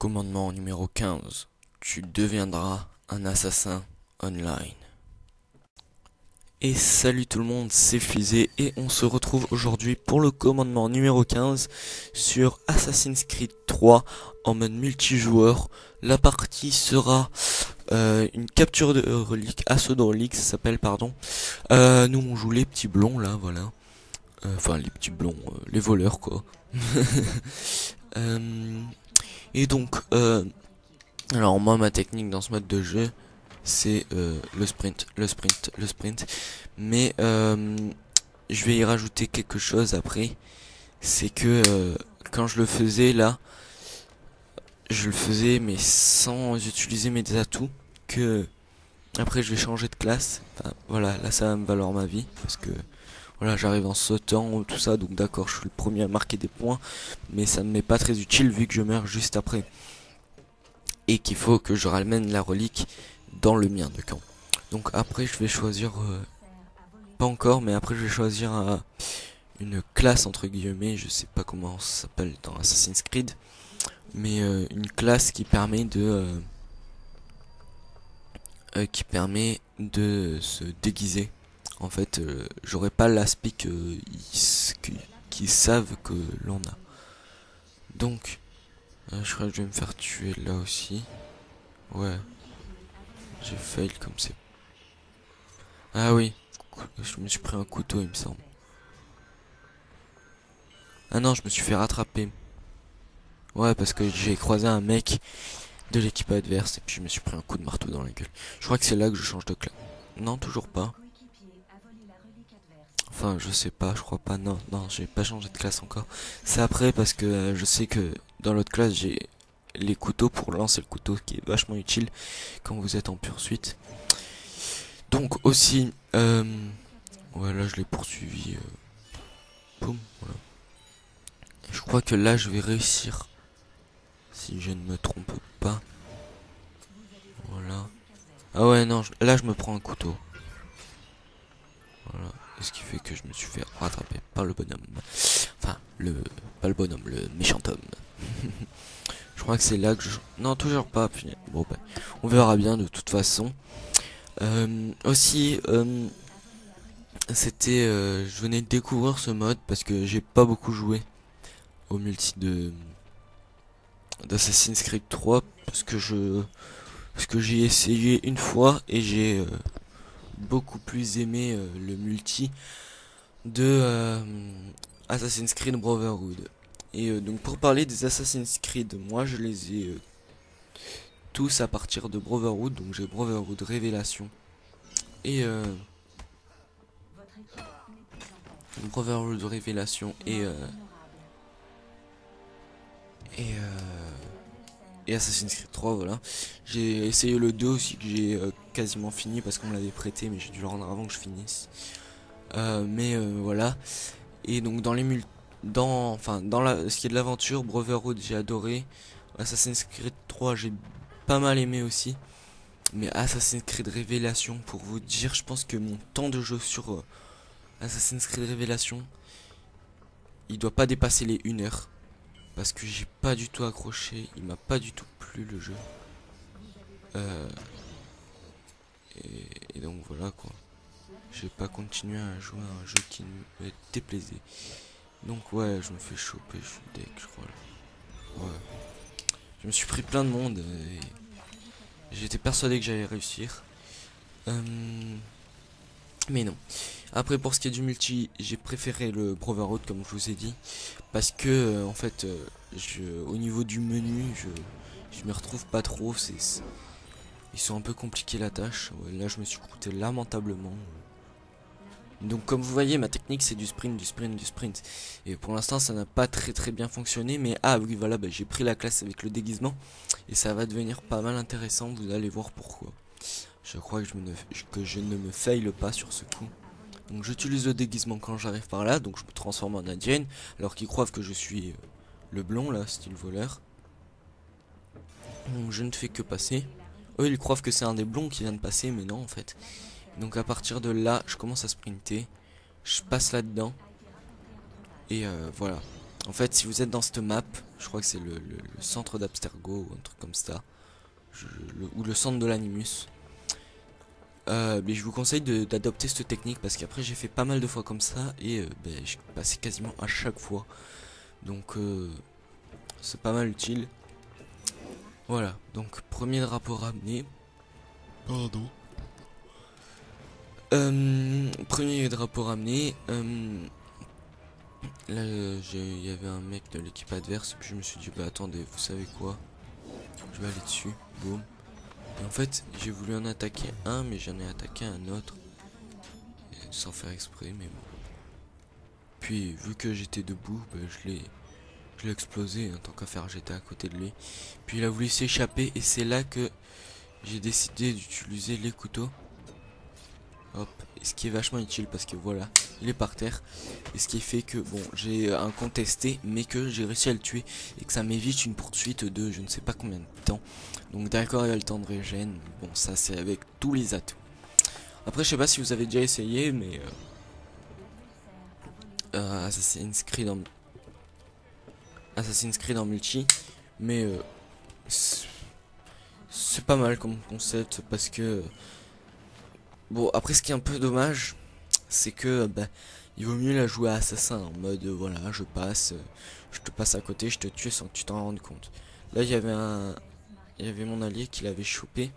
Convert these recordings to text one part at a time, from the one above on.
Commandement numéro 15. Tu deviendras un assassin online. Et salut tout le monde, c'est Fusée et on se retrouve aujourd'hui pour le commandement numéro 15 sur Assassin's Creed 3 en mode multijoueur. La partie sera une capture de reliques, assaut de reliques, ça s'appelle, pardon. Nous on joue les petits blonds là, voilà. Enfin les petits blonds, les voleurs quoi. Et donc, alors moi ma technique dans ce mode de jeu c'est le sprint. Mais je vais y rajouter quelque chose après. C'est que quand je le faisais là, je le faisais mais sans utiliser mes atouts. Que après je vais changer de classe. Enfin, voilà, là ça va me valoir ma vie parce que voilà, j'arrive en sautant tout ça, donc d'accord, je suis le premier à marquer des points, mais ça ne m'est pas très utile vu que je meurs juste après et qu'il faut que je ramène la relique dans le mien de camp. Donc après je vais choisir pas encore, mais après je vais choisir une classe entre guillemets, je sais pas comment ça s'appelle dans Assassin's Creed, mais une classe qui permet de se déguiser. En fait, j'aurais pas l'aspect qu'ils savent que l'on a. Donc, je crois que je vais me faire tuer là aussi. Ouais, j'ai fail comme c'est. Ah oui, je me suis pris un couteau, il me semble. Ah non, je me suis fait rattraper. Ouais, parce que j'ai croisé un mec de l'équipe adverse et puis je me suis pris un coup de marteau dans la gueule. Je crois que c'est là que je change de classe. Non, toujours pas. Enfin, je sais pas, je crois pas. Non, non, j'ai pas changé de classe encore. C'est après parce que je sais que dans l'autre classe, j'ai les couteaux pour lancer le couteau qui est vachement utile quand vous êtes en poursuite. Donc aussi, ouais, là je l'ai poursuivi. Boum, voilà. Et je crois que là je vais réussir. Si je ne me trompe pas. Voilà. Ah ouais, non, là je me prends un couteau. Voilà. Et ce qui fait que je me suis fait rattraper par le bonhomme. Enfin, pas le bonhomme, le méchant homme. Je crois que c'est là que je... Non, toujours pas. Bon, bah, on verra bien de toute façon. Aussi, je venais de découvrir ce mode parce que j'ai pas beaucoup joué au multi d'Assassin's Creed 3 parce que j'ai essayé une fois et j'ai beaucoup plus aimé le multi de Assassin's Creed Brotherhood. Et donc pour parler des Assassin's Creed, moi je les ai tous à partir de Brotherhood, donc j'ai Brotherhood Révélation et Brotherhood Révélation et, euh, et Assassin's Creed 3, voilà. J'ai essayé le 2 aussi que j'ai quasiment fini parce qu'on me l'avait prêté, mais j'ai dû le rendre avant que je finisse. Voilà. Et donc dans les ce qui est de l'aventure, Brotherhood j'ai adoré. Assassin's Creed 3 j'ai pas mal aimé aussi. Mais Assassin's Creed Révélation, pour vous dire, je pense que mon temps de jeu sur Assassin's Creed Révélation, il doit pas dépasser les 1 heure. Parce que j'ai pas du tout accroché, il m'a pas du tout plu le jeu. Euh, et donc voilà quoi. J'ai pas continué à jouer à un jeu qui me déplaisait. Donc ouais, je me fais choper, je suis deck, je crois. Ouais. Je me suis pris plein de monde et j'étais persuadé que j'allais réussir. Mais non. Après pour ce qui est du multi, j'ai préféré le Brotherhood comme je vous ai dit. Parce que en fait, au niveau du menu, je me retrouve pas trop. Ils sont un peu compliqués la tâche. Ouais, là je me suis coûté lamentablement. Donc comme vous voyez, ma technique c'est du sprint. Et pour l'instant ça n'a pas très bien fonctionné. Mais ah oui voilà, bah, j'ai pris la classe avec le déguisement. Et ça va devenir pas mal intéressant, vous allez voir pourquoi. Je crois que je ne me faille pas sur ce coup. Donc j'utilise le déguisement quand j'arrive par là. Donc je me transforme en indienne. Alors qu'ils croient que je suis le blond là, style voleur. Donc je ne fais que passer. Eux ils croient que c'est un des blonds qui vient de passer. Mais non en fait. Donc à partir de là, je commence à sprinter. Je passe là-dedans. Et voilà. En fait, si vous êtes dans cette map, je crois que c'est le centre d'Abstergo ou un truc comme ça, ou le centre de l'Animus. Mais je vous conseille d'adopter cette technique parce qu'après j'ai fait pas mal de fois comme ça et j'ai passé quasiment à chaque fois. Donc c'est pas mal utile. Voilà, donc premier drapeau ramené. Pardon. Premier drapeau ramené. Là il y avait un mec de l'équipe adverse et puis je me suis dit bah attendez, vous savez quoi, je vais aller dessus. Boum. Et en fait j'ai voulu en attaquer un mais j'en ai attaqué un autre sans faire exprès, mais bon. Puis vu que j'étais debout, bah, je l'ai explosé, en tant qu'à faire, j'étais à côté de lui. Puis il a voulu s'échapper et c'est là que j'ai décidé d'utiliser les couteaux. Hop, et ce qui est vachement utile parce que voilà, il est par terre. Et ce qui fait que bon, j'ai un contesté mais que j'ai réussi à le tuer et que ça m'évite une poursuite de je ne sais pas combien de temps. Donc d'accord, il y a le temps de régène. Bon, ça c'est avec tous les atouts. Après je sais pas si vous avez déjà essayé mais Assassin's Creed en multi, mais c'est pas mal comme concept parce que bon, après ce qui est un peu dommage c'est que il vaut mieux la jouer à assassin en mode voilà, je te passe à côté, je te tue sans que tu t'en rendes compte. Là il y avait mon allié qui l'avait chopé,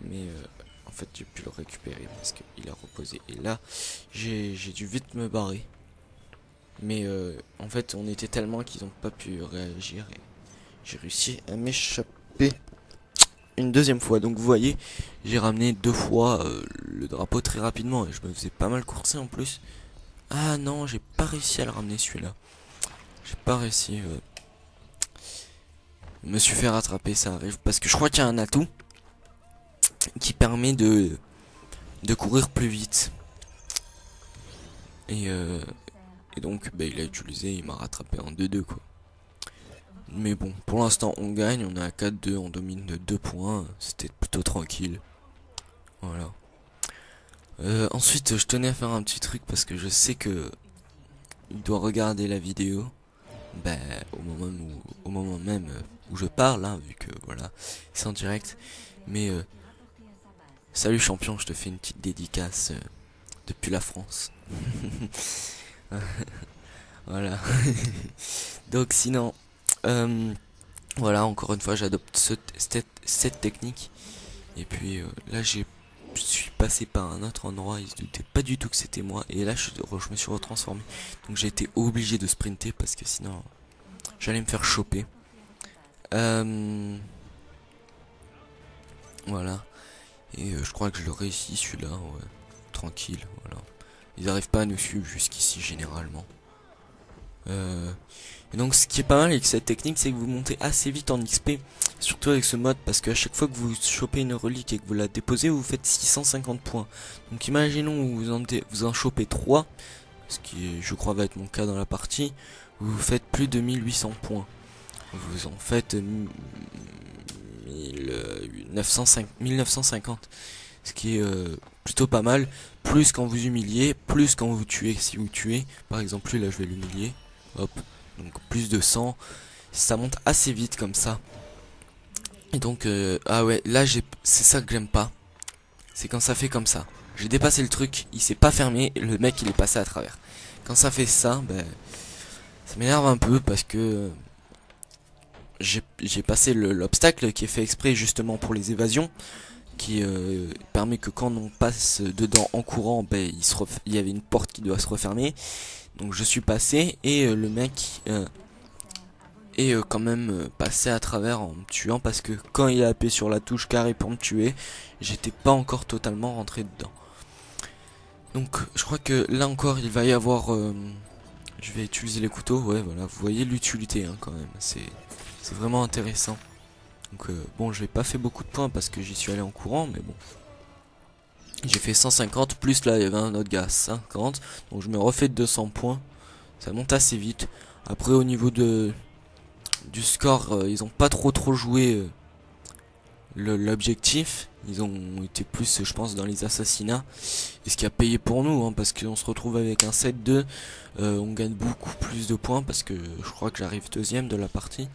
mais en fait j'ai pu le récupérer parce qu'il a reposé et là j'ai dû vite me barrer. Mais en fait on était tellement qu'ils n'ont pas pu réagir et j'ai réussi à m'échapper une deuxième fois. Donc vous voyez, j'ai ramené 2 fois le drapeau très rapidement et je me faisais pas mal courser en plus. Ah non, j'ai pas réussi à le ramener celui-là. J'ai pas réussi. Je me suis fait rattraper, ça arrive. Parce que je crois qu'il y a un atout qui permet de courir plus vite. Et donc il a utilisé, il m'a rattrapé en 2-2 quoi. Mais bon, pour l'instant on gagne, on est à 4-2, on domine de 2 points, c'était plutôt tranquille. Voilà. Ensuite je tenais à faire un petit truc parce que je sais que il doit regarder la vidéo au moment même où je parle, hein, vu que voilà, c'est en direct. Mais salut champion, je te fais une petite dédicace depuis la France. Voilà. Donc sinon voilà, encore une fois j'adopte cette technique. Et puis là je suis passé par un autre endroit, il se doutait pas du tout que c'était moi. Et là je me suis retransformé. Donc j'ai été obligé de sprinter parce que sinon j'allais me faire choper. Voilà. Et je crois que je le réussis celui-là, ouais. Tranquille, voilà. Ils n'arrivent pas à nous suivre jusqu'ici généralement. Et donc ce qui est pas mal avec cette technique, c'est que vous montez assez vite en XP, surtout avec ce mode, parce qu'à chaque fois que vous chopez une relique et que vous la déposez, vous faites 650 points. Donc imaginons vous en chopez 3, ce qui je crois va être mon cas dans la partie, vous faites plus de 1800 points. Vous en faites 1950, ce qui est plutôt pas mal, plus quand vous humiliez, plus quand vous tuez. Si vous tuez, par exemple lui là je vais l'humilier, hop, donc plus de 100, ça monte assez vite comme ça. Et donc ah ouais, là c'est ça que j'aime pas, c'est quand ça fait comme ça. J'ai dépassé le truc, il s'est pas fermé, le mec il est passé à travers. Quand ça fait ça, ça m'énerve un peu parce que j'ai passé l'obstacle qui est fait exprès justement pour les évasions, qui permet que quand on passe dedans en courant, il y avait une porte qui doit se refermer. Donc je suis passé et le mec est quand même passé à travers en me tuant, parce que quand il a appuyé sur la touche carré pour me tuer, j'étais pas encore totalement rentré dedans. Donc je crois que là encore il va y avoir je vais utiliser les couteaux. Ouais voilà, vous voyez l'utilité hein, quand même, c'est vraiment intéressant. Donc bon, j'ai pas fait beaucoup de points parce que j'y suis allé en courant, mais bon. J'ai fait 150, plus là il y avait un autre gars à 50, donc je me refais 200 points. Ça monte assez vite. Après au niveau du score, ils ont pas trop joué l'objectif. Ils ont été plus, je pense, dans les assassinats. Et ce qui a payé pour nous, hein, parce qu'on se retrouve avec un 7-2. On gagne beaucoup plus de points parce que je crois que j'arrive deuxième de la partie.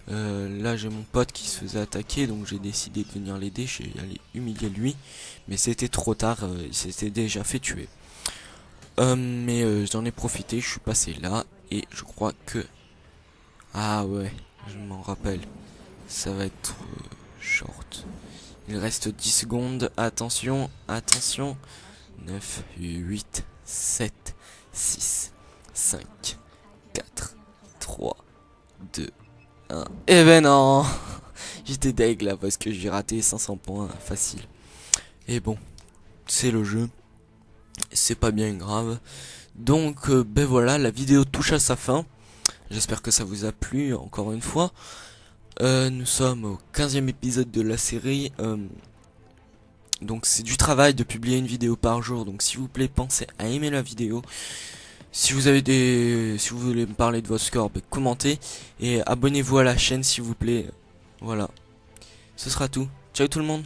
Là j'ai mon pote qui se faisait attaquer, donc j'ai décidé de venir l'aider. Je suis allé humilier lui, mais c'était trop tard, il s'était déjà fait tuer. Mais j'en ai profité, je suis passé là et je crois que... Ah ouais, je m'en rappelle. Ça va être short. Il reste 10 secondes. Attention, attention. 9, 8, 7, 6, 5, 4, 3, 2, 1. Eh ben non. J'étais deg là parce que j'ai raté 500 points facile. Et bon, c'est le jeu. C'est pas bien grave. Donc ben voilà, la vidéo touche à sa fin. J'espère que ça vous a plu encore une fois. Nous sommes au 15e épisode de la série. Donc c'est du travail de publier une vidéo par jour. Donc s'il vous plaît, pensez à aimer la vidéo. Si vous voulez me parler de votre score, ben, commentez. Et abonnez-vous à la chaîne s'il vous plaît. Voilà. Ce sera tout. Ciao tout le monde.